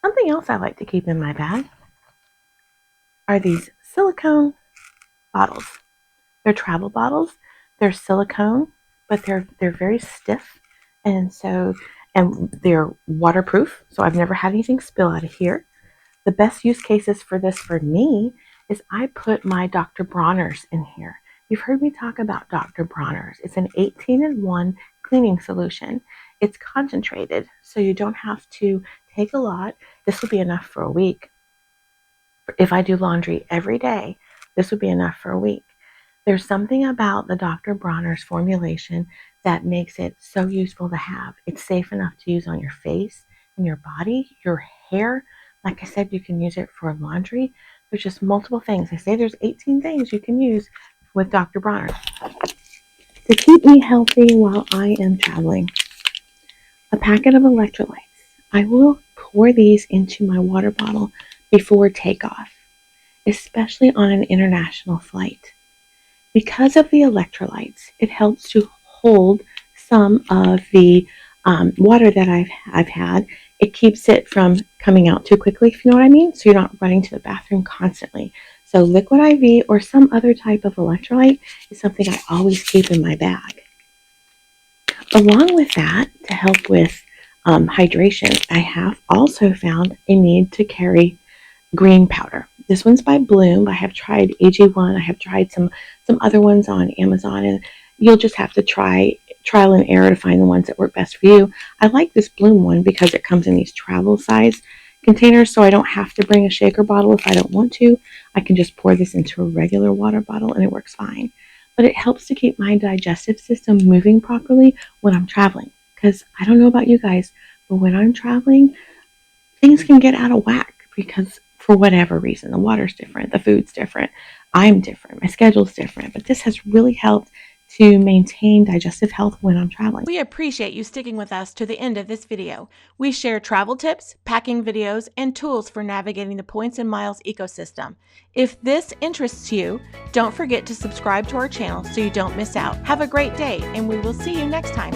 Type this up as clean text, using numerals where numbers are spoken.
Something else I like to keep in my bag are these silicone bottles. They're travel bottles. They're silicone, but they're very stiff, and they're waterproof. So I've never had anything spill out of here. The best use cases for this for me is I put my Dr. Bronner's in here. You've heard me talk about Dr. Bronner's. It's an 18-in-1 cleaning solution. It's concentrated, so you don't have to take a lot. This will be enough for a week. If I do laundry every day, this would be enough for a week. There's something about the Dr. Bronner's formulation that makes it so useful to have. It's safe enough to use on your face and your body, your hair. Like I said, you can use it for laundry. There's just multiple things. I say there's 18 things you can use with Dr. Bronner's to keep me healthy while I am traveling. A packet of electrolytes. I will pour these into my water bottle before takeoff, especially on an international flight. Because of the electrolytes, it helps to hold some of the water that I've had. It keeps it from coming out too quickly, if you know what I mean, so you're not running to the bathroom constantly. So liquid IV or some other type of electrolyte is something I always keep in my bag. Along with that, to help with hydration, I have also found a need to carry green powder. This one's by Bloom. I have tried AG1. I have tried some other ones on Amazon, and you'll just have to trial and error to find the ones that work best for you. I like this Bloom one because it comes in these travel size containers, so I don't have to bring a shaker bottle if I don't want to. I can just pour this into a regular water bottle and it works fine. But it helps to keep my digestive system moving properly when I'm traveling. Because I don't know about you guys, but when I'm traveling, things can get out of whack because for whatever reason, the water's different, the food's different, I'm different, my schedule's different, but this has really helped to maintain digestive health when I'm traveling. We appreciate you sticking with us to the end of this video. We share travel tips, packing videos, and tools for navigating the Points and Miles ecosystem. If this interests you, don't forget to subscribe to our channel so you don't miss out. Have a great day, and we will see you next time.